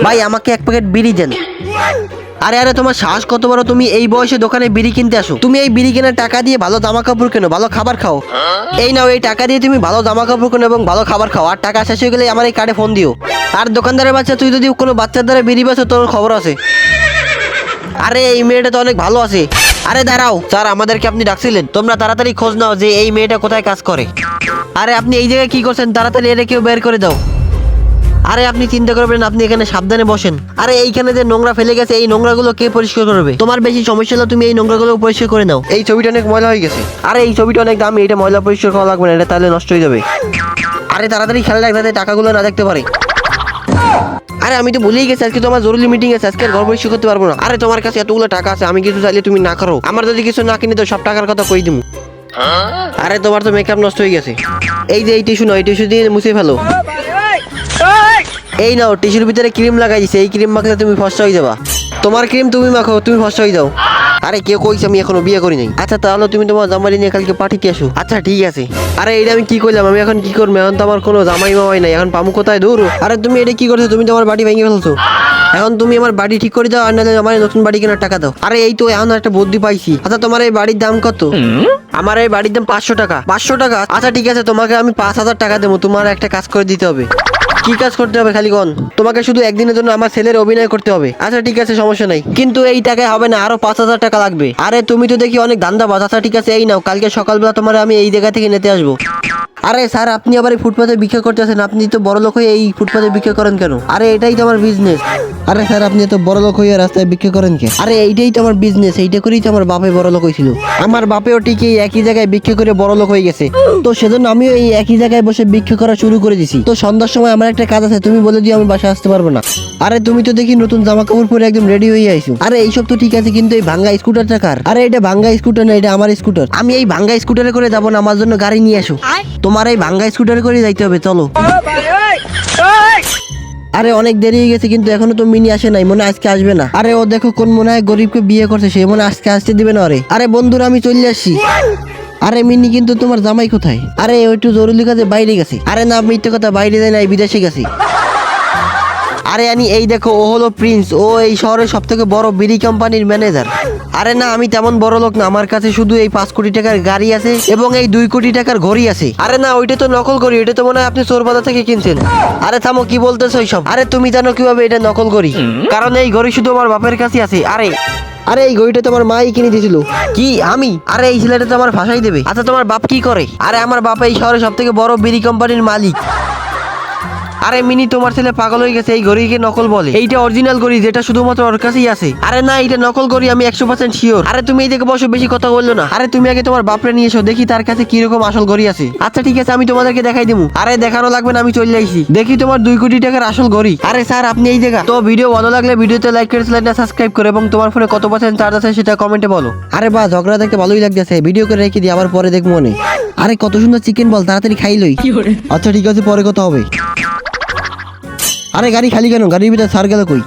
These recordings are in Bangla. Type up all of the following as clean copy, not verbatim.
ভাই আমাকে এক প্যাকেট বিড়ি দেন। আরে আরে তোমার সাহস কত বড়, তুমি এই বয়সে দোকানে বিড়ি কিনতে আসো? তুমি এই বিড়ি কেনার টাকা দিয়ে ভালো জামা কাপড় কেনো, ভালো খাবার খাও। এই নাও, এই টাকা দিয়ে তুমি ভালো জামা কাপড় কেনো এবং ভালো খাবার খাও, আর টাকা শেষ হয়ে গেলে আমার এই কার্ডে ফোন দিও। আর দোকানদারের বাচ্চা, তুই যদি কোনো বাচ্চার দ্বারা বিড়ি বেচো তোর খবর আছে। আরে এই মেয়েটা তো অনেক ভালো আছে। আরে দাঁড়াও স্যার, আমাদেরকে আপনি ডাকছিলেন? তোমরা তাড়াতাড়ি খোঁজ নাও যে এই মেয়েটা কোথায় কাজ করে। আরে আপনি এই জায়গায় কি করছেন? তাড়াতাড়ি এটা কেউ বের করে দাও। আরে আপনি চিন্তা করবেন, আপনি এখানে সাবধানে বসেন। আরে এইখানে যে নোংরা ফেলে গেছে, এই নোংরাগুলো কে পরিষ্কার করবে? তোমার বেশি সমস্যা হলো তুমি এই নোংরাগুলো পরিষ্কার করে নাও। এই ছবিটা অনেক ময়লা হয়ে গেছে। আরে এই ছবিটা অনেক দামি, এটা ময়লা পরিষ্কার করা লাগবে না, এটা তাহলে নষ্ট হয়ে যাবে। আরে তাড়াতাড়ি খেয়াল রাখ যাতে টাকাগুলো না দেখতে পারে। আরে আমি তো ভুলেই গেছি, আজকে তো আমার জরুরি মিটিং আছে, আজকে ঘর পরিষ্কার করতে পারবো না। আরে তোমার কাছে এতগুলো টাকা আছে, আমি কিছু চাইলে তুমি না করো। আমার যদি কিছু না কিনে তো সব টাকার কথা কই দিমু। আরে তোমার তো মেকআপ নষ্ট হয়ে গেছে। এই যে এই টিস্যু নয়, এই টিস্যু দিয়ে মুছে ফেলো। এই নাও, টিস্যুর ভিতরে ক্রিম লাগাই দিছে, এই ক্রিম মাখলে তুমি ফর্সা হয়ে যাবা। তোমার ক্রিম তুমি মাখো, তুমি ফর্সা হয়ে যাও। আরে কেউ কইছে আমি এখনো বিয়ে করি নাই। আচ্ছা তাহলে তুমি তোমার জামাই নিয়ে কালকে পার্টিতে আসো। আচ্ছা ঠিক আছে। আরে এটা আমি কি করলাম? আমি এখন কি করবো? এখন তো আমার কোনো জামাই মামাই নাই, এখন পামু কোথায়? দূর। আরে তুমি এটা কি করছো? তুমি তো আমার বাড়ি ভেঙে ফেলছো। এখন তুমি আমার বাড়ি ঠিক করে দাও, আর নাহলে আমার নতুন বাড়ি কেনার টাকা দাও। আরে এই তো এখন একটা বুদ্ধি পাইছি। আচ্ছা তোমার এই বাড়ির দাম কত? আমার এই বাড়ির দাম 500 টাকা। 500 টাকা? আচ্ছা ঠিক আছে, তোমাকে আমি 5000 টাকা দেবো। তোমার একটা কাজ করে দিতে হবে। কি কাজ করতে হবে খালি কোন? তোমাকে শুধু একদিনের জন্য আমার ছেলের অভিনয় করতে হবে। আচ্ছা ঠিক আছে, সমস্যা নাই, কিন্তু এই টাকায় হবে না, আরো 5000 টাকা লাগবে। আরে তুমি তো দেখি অনেক ধান্দাবাজ। আচ্ছা ঠিক আছে, এই নাও, কালকে সকালবেলা তোমার আমি এই জায়গা থেকে নিতে আসবো। আরে স্যার, আপনি আবার এই ফুটপাতে ভিক্ষা করতেছেন? আপনি তো বড় লোক হয়ে এই ফুটপাতে ভিক্ষা করেন কেন? আরে এটাই তো আমার বিজনেস। আরে স্যার, আপনি তো বড় লোক হয়ে রাস্তায় ভিক্ষা করেন কেন? আরে এইটাই তো আমার বিজনেস, এইটা করেই তো আমার বাপে বড় লোক হয়েছিল। আমার বাপেও ঠিক এই একই জায়গায় ভিক্ষা করে বড় লোক হয়ে গেছে, তো সেজন্য আমিও এই একই জায়গায় বসে ভিক্ষা করা শুরু করে দিছি। তো সন্ধ্যার সময় আমার একটা কাজ আছে, তুমি বলে দিও আমি বাসায় আসতে পারবো না। আরে তুমি তো দেখি নতুন জামা কাপড় পরে একদম রেডি হয়ে আইছো। আরে এইসব তো ঠিক আছে, কিন্তু এই ভাঙ্গা স্কুটারটা কার? আরে এটা ভাঙ্গা স্কুটার না, এটা আমার স্কুটার। আমি এই ভাঙ্গা স্কুটারে করে যাবো না, আমার জন্য গাড়ি নিয়ে আসো। তোমার এই ভাঙ্গা স্কুটারে করে যাইতে হবে, চলো। আরে অনেক দেরি হয়ে গেছে, কিন্তু এখনো তো মিনি আসে নাই, মনে হয় আজকে আসবে না। আরে ও দেখো কোন মনে হয় গরিবকে বিয়ে করছে, সে মনে হয় আজকে আসতে দিবে না। আরে বন্ধুরা আমি চলে আসছি। আরে মিনি, কিন্তু তোমার জামাই কোথায়? আরে ও একটু জরুরি কাজে বাইরে গেছে। আরে না, মিথ্যে কথা, বাইরে যায় নাই, বিদেশে গেছে। আরে আনি এই দেখো, ও হলো প্রিন্স, ও এই শহরের সব থেকে বড় বিড়ি কোম্পানির ম্যানেজার। আরে না, আমি তেমন বড় লোক না, আমার কাছে শুধু এই 5 কোটি টাকার গাড়ি আছে এবং এই 2 কোটি টাকার ঘড়ি আছে। আরে না, ওইটা তো নকল ঘড়ি, ওইটা তো মনে হয় আপনি চোর বাজার থেকে কিনছেন। আরে থামো, কি বলতেছো এইসব? আরে তুমি জানো কিভাবে এটা নকল ঘড়ি? কারণ এই ঘড়ি শুধু আমার বাপের কাছে আছে। আরে এই ঘড়িটা তো আমার মাই কিনে দিয়েছিল। কি আমি? আরে এই ছেলেটা তো আমার ফাঁসাই দেবে। আচ্ছা তোমার বাপ কি করে? আরে আমার বাপ এই শহরে সব থেকে বড় বিড়ি কোম্পানির মালিক। আরে মিনি, তোমার ছেলে পাগল হয়ে গেছে, এই ঘড়িকে নকল বলে। এইটা অরিজিনাল ঘড়ি, যেটা শুধুমাত্র ওর কাছেই আছে। আরে না, এটা নকল ঘড়ি, আমি 100% শিওর। আরে তুমি এই দিকে বসো, বেশি কথা বললো না। আরে তুমি আগে তোমার বাপরে নিয়ে এসো, দেখি তার কাছে কিরকম আসল ঘড়ি আছে। আচ্ছা ঠিক আছে, আমি তোমাদেরকে দেখাই দেবো। আরে দেখানো লাগবে না, আমি চলে আইছি। দেখি তোমার 2 কোটি টাকার আসল ঘড়ি। আরে স্যার, আপনি এই জায়গা তো। ভিডিও ভালো লাগলে ভিডিওতে লাইক করে চ্যানেলটা সাবস্ক্রাইব করে এবং তোমার ফোনে কত % চার্জ আছে সেটা কমেন্টে বলো। আরে বাহ, ঝগড়া দেখতে ভালোই লাগতেছে, ভিডিও করে রেখে দিই, আবার পরে দেখবো মনে। আরে কত সুন্দর চিকেন বল, তাড়াতাড়ি খাই লই। আচ্ছা ঠিক আছে, পরে কথা হবে। আরে গাড়ি খালি কেন? গাড়ির ভিতরে সার গেল কই?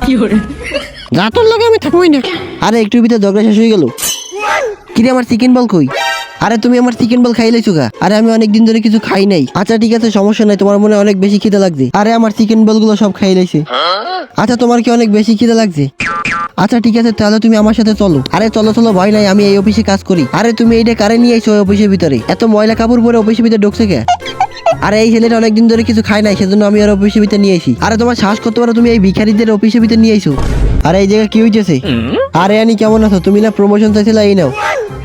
যা তোর লাগে আমি থাকবোই না। আরে একটু ভিতরে ঝগড়া শেষ হয়ে গেল। কিরে আমার চিকেন বল কই? আরে তুমি আমার চিকেন বল খাই লাইছো গা? আরে আমি অনেকদিন ধরে কিছু খাই নাই। আচ্ছা ঠিক আছে, সমস্যা নাই, তোমার মনে অনেক বেশি খিদে লাগছে। আরে আমার চিকেন বল গুলো সব খাই লাইছে। আচ্ছা তোমার কি অনেক বেশি খিদে লাগছে? আচ্ছা ঠিক আছে, তাহলে তুমি আমার সাথে চলো। আরে চলো চলো, ভয় নাই, আমি এই অফিসে কাজ করি। আরে তুমি এইটা কারে নিয়ে আইছো অফিসের ভিতরে? এত ময়লা কাপড় পরে অফিসের ভিতরে ঢুকছে কে? আরে এই ছেলেটা অনেকদিন ধরে কিছু খায় নাই, সেজন্য আমি আর অফিসের ভিতরে নিয়ে আইছি। আরে তোমার সাহস করতে পারো, তুমি এই ভিখারিদের অফিসের ভিতরে নিয়ে আইছো? আরে এই জায়গায় কি হইতেছে? আরে আনি কেমন আছো? তুমি না প্রমোশন চাইছিলে, এই নাও,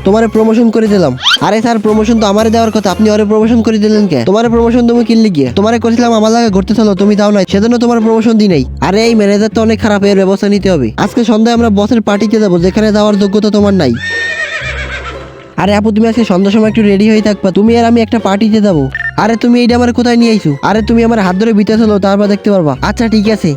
তোমারে প্রমোশন করে দিলাম। আরে স্যার, প্রমোশন তো আমারে দেওয়ার কথা, আপনি ওরে প্রমোশন করে দিলেন কে? তোমারে প্রমোশন তুমি কিনলে গিয়ে? তোমারে করেছিলাম আমার লাগে ঘুরতে চলো, তুমি দাও নাই, সেজন্য তোমার প্রমোশন দিই নাই। আরে এই ম্যানেজার তো অনেক খারাপ, এর ব্যবস্থা নিতে হবে। আজকে সন্ধ্যায় আমরা বসের পার্টিতে যাবো, যেখানে যাওয়ার যোগ্যতা তোমার নাই। আরে আপু, তুমি আজকে সন্ধ্যার সময় একটু রেডি হয়ে থাকবা, তুমি আর আমি একটা পার্টিতে যাবো। আরে তুমি এইটা আমার কোথায় নিয়ে আইছো? আরে তুমি আমার হাত ধরে ভিতরে চলো, তারপর দেখতে পারবা। আচ্ছা ঠিক আছে।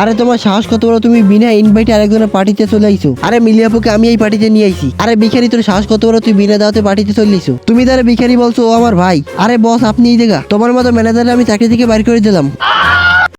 আরে তোমার সাহস কত বড়, তুমি বিনা ইনভাইটে আরেকজনের পার্টিতে চলে আইছো? আরে মিলিয়াপুকে আমি এই পার্টিতে নিয়ে আইছি। আরে ভিখারি, তোর সাহস কত বড়, তুই বিনা দাওয়াতে পার্টিতে চলে আইছো? তুমি তারে ভিখারি বলছো? ও আমার ভাই। আরে বস, আপনি এই জায়গা, তোমার মতো ম্যানেজারে আমি চাকরি থেকে বাইর করে দিলাম।